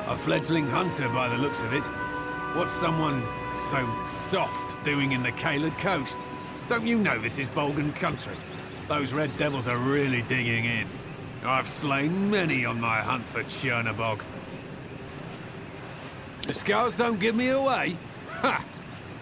A fledgling hunter by the looks of it. What's someone so soft doing in the Caelid coast? Don't you know this is Bolgan country? Those red devils are really digging in. I've slain many on my hunt for Chernobog. The scars don't give me away? Ha!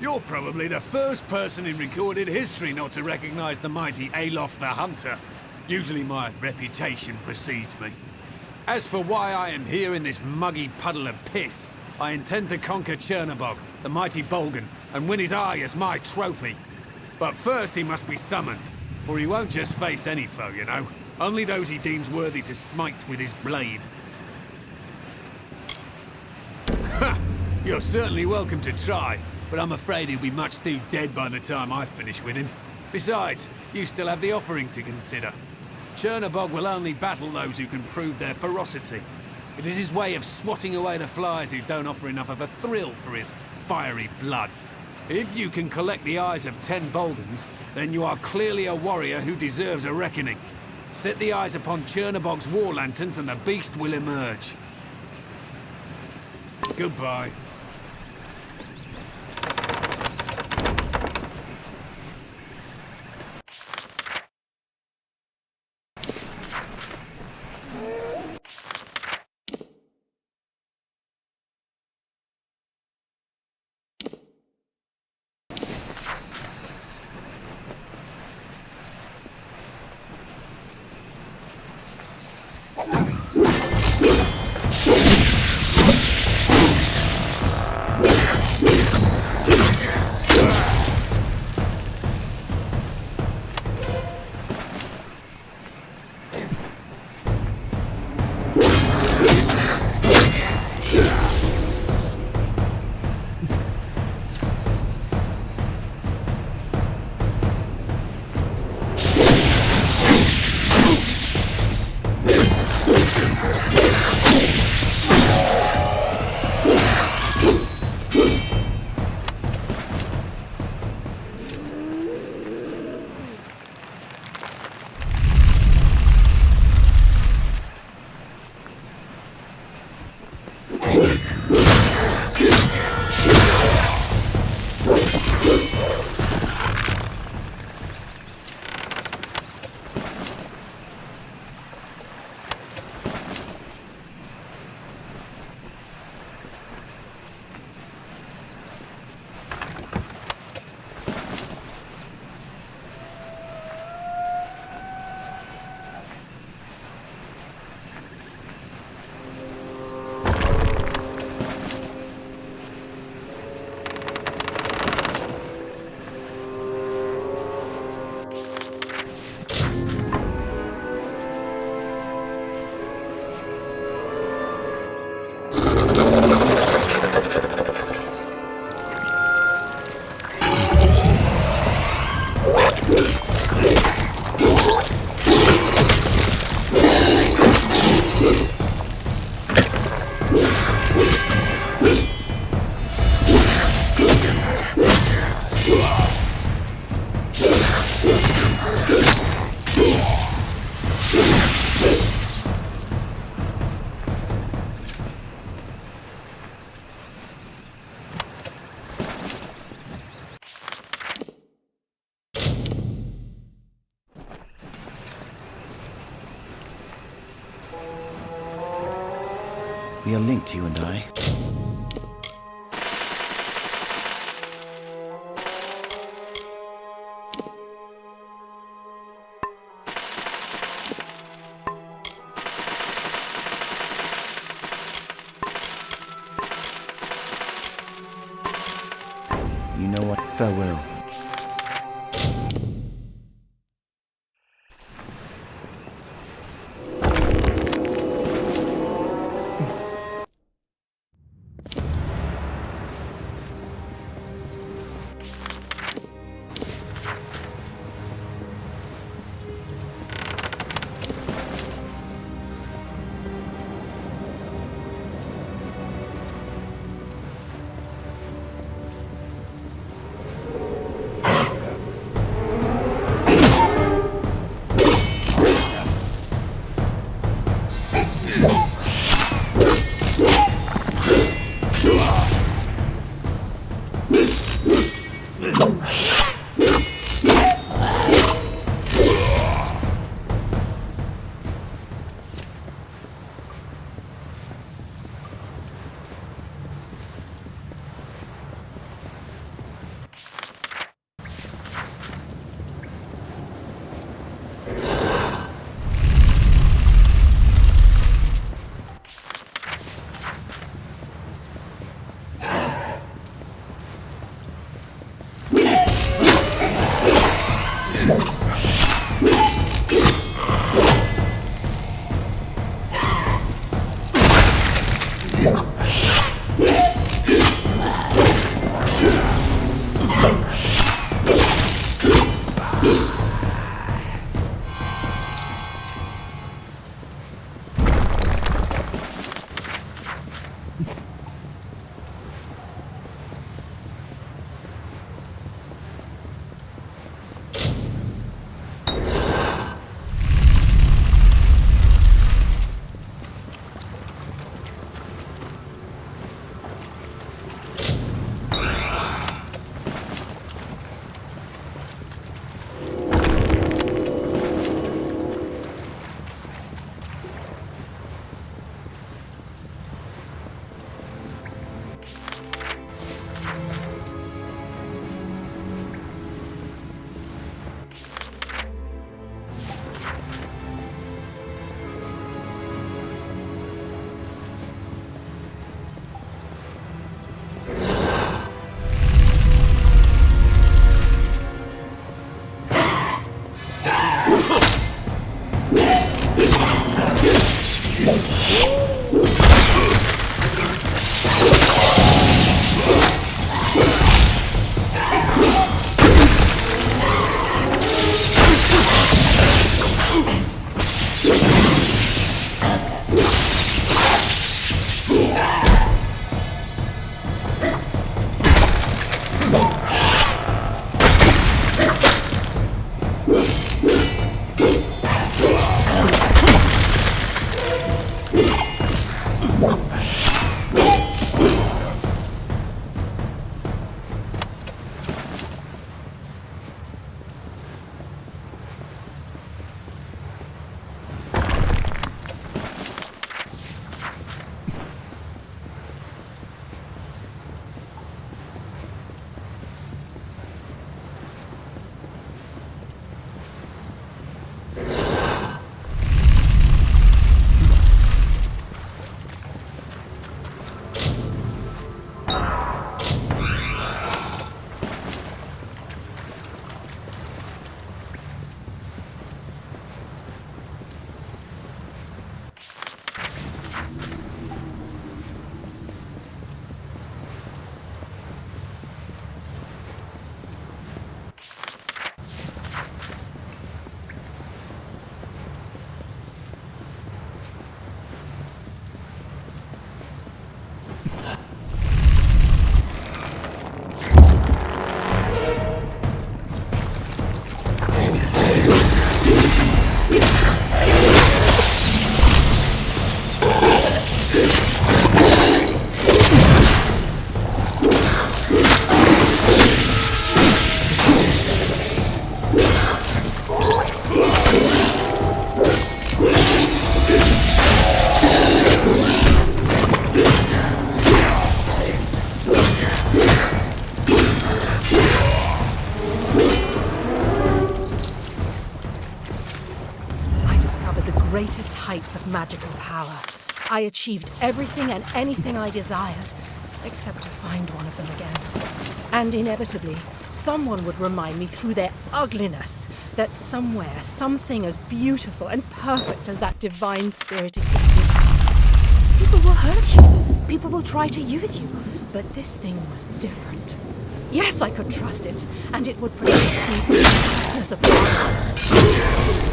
You're probably the first person in recorded history not to recognize the mighty Alof the Hunter. Usually my reputation precedes me. As for why I am here in this muggy puddle of piss, I intend to conquer Chernobog, the mighty Bolgan, and win his eye as my trophy. But first he must be summoned, for he won't just face any foe, you know. Only those he deems worthy to smite with his blade. Ha! You're certainly welcome to try, but I'm afraid he'll be much too dead by the time I finish with him. Besides, you still have the offering to consider. Chernobog will only battle those who can prove their ferocity. It is his way of swatting away the flies who don't offer enough of a thrill for his fiery blood. If you can collect the eyes of 10 Bolgans, then you are clearly a warrior who deserves a reckoning. Set the eyes upon Chernobog's war lanterns and the beast will emerge. Goodbye. We are linked, you and I. You know what? Farewell. Greatest heights of magical power. I achieved everything and anything I desired. except to find one of them again. And inevitably, someone would remind me through their ugliness that somewhere, something as beautiful and perfect as that divine spirit existed. People will hurt you. People will try to use you. But this thing was different. Yes, I could trust it, and it would protect me from the vastness of darkness.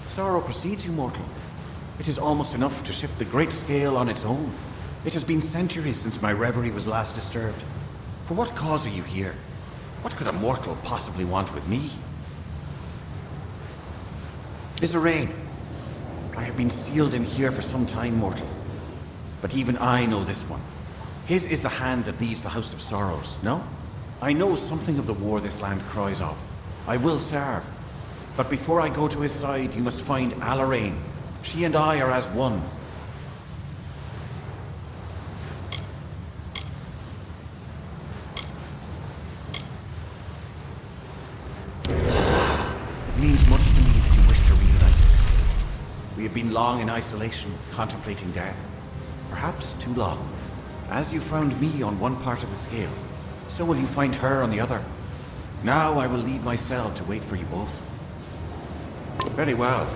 Sorrow precedes you, mortal. It is almost enough to shift the great scale on its own. It has been centuries since my reverie was last disturbed. For what cause are you here? What could a mortal possibly want with me? Isarain, I have been sealed in here for some time, mortal. But even I know this one. His is the hand that leads the House of Sorrows, no? I know something of the war this land cries of. I will serve. But before I go to his side, you must find Alarain. She and I are as one. It means much to me that you wish to reunite us. We have been long in isolation, contemplating death. Perhaps too long. As you found me on one part of the scale, so will you find her on the other. Now I will leave my cell to wait for you both. Very well.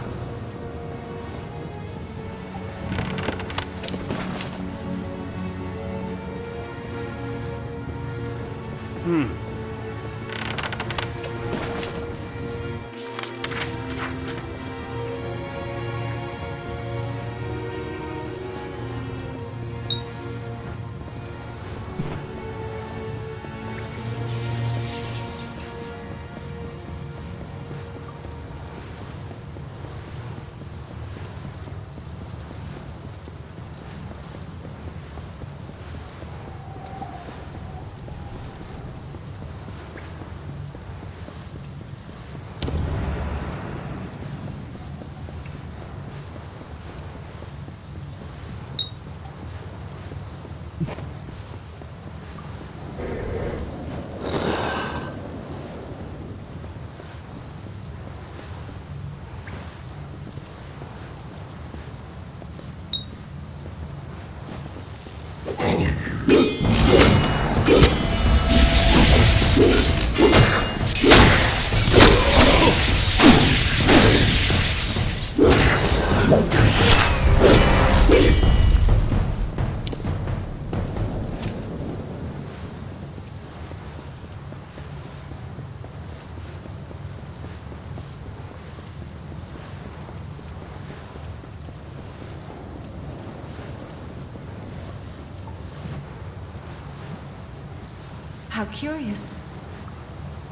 How curious.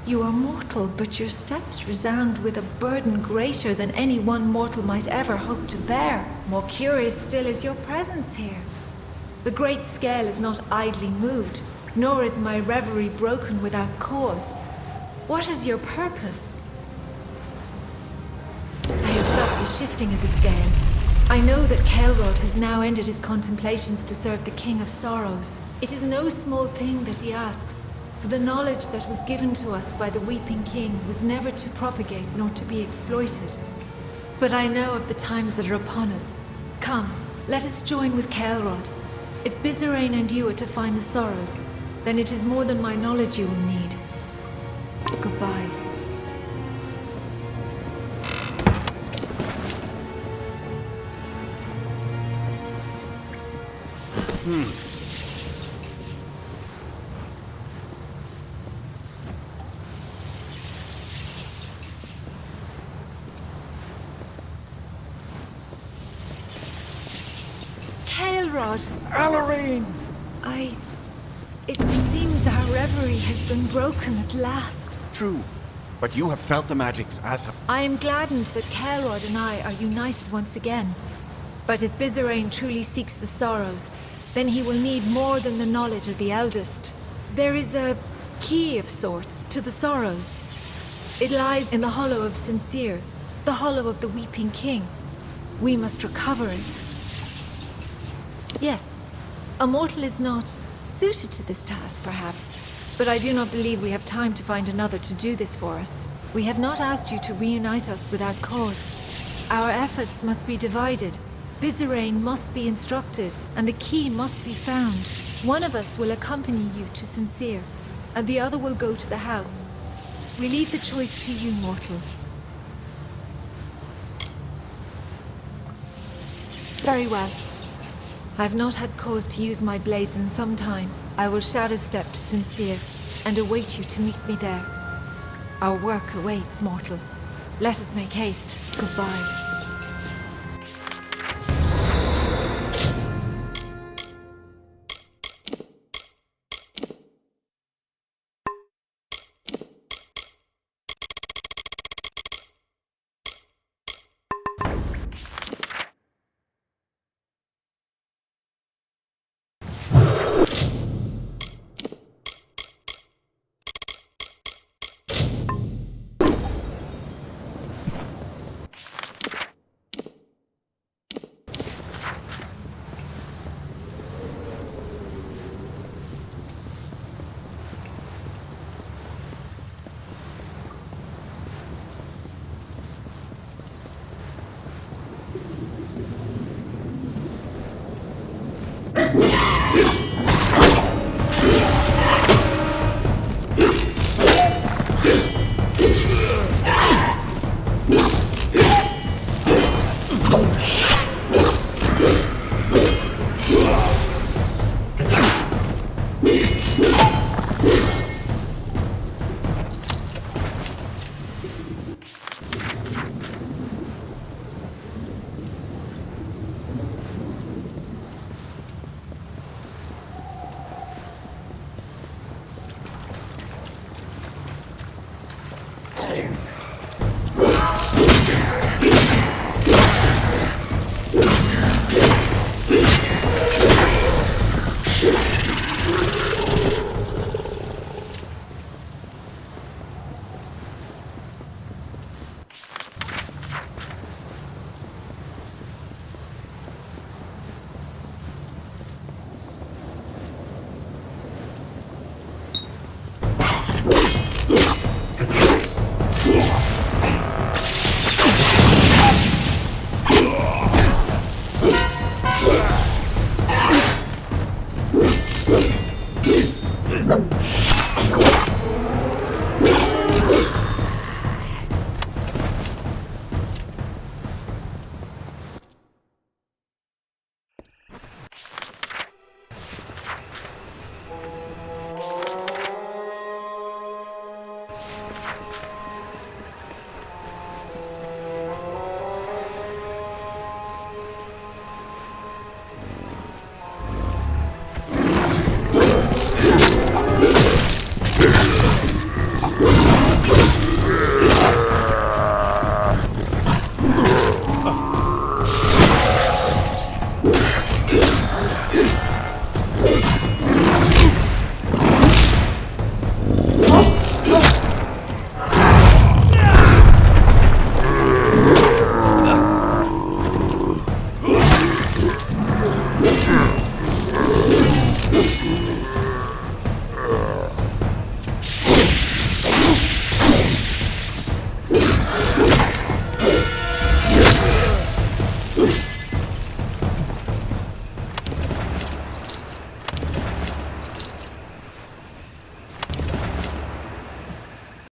You are mortal, but your steps resound with a burden greater than any one mortal might ever hope to bear. More curious still is your presence here. The great scale is not idly moved, nor is my reverie broken without cause. What is your purpose? I have felt the shifting of the scale. I know that Kelrod has now ended his contemplations to serve the King of Sorrows. It is no small thing that he asks, for the knowledge that was given to us by the Weeping King was never to propagate nor to be exploited. But I know of the times that are upon us. Come, let us join with Kelrod. If Bizarane and you are to find the Sorrows, then it is more than my knowledge you will need. Goodbye. Rod. Alorine! It seems our reverie has been broken at last. True. But you have felt the magics, as have... I am gladdened that Caelrod and I are united once again. But if Bizerain truly seeks the sorrows, then he will need more than the knowledge of the eldest. There is a key of sorts to the sorrows. It lies in the hollow of Sincere, the hollow of the Weeping King. We must recover it. Yes, a mortal is not suited to this task, perhaps, but I do not believe we have time to find another to do this for us. We have not asked you to reunite us without cause. Our efforts must be divided. Bizerain must be instructed, and the key must be found. One of us will accompany you to Sincere, and the other will go to the house. We leave the choice to you, mortal. Very well. I have not had cause to use my blades in some time. I will shadow step to Sincere, and await you to meet me there. Our work awaits, mortal. Let us make haste. Goodbye.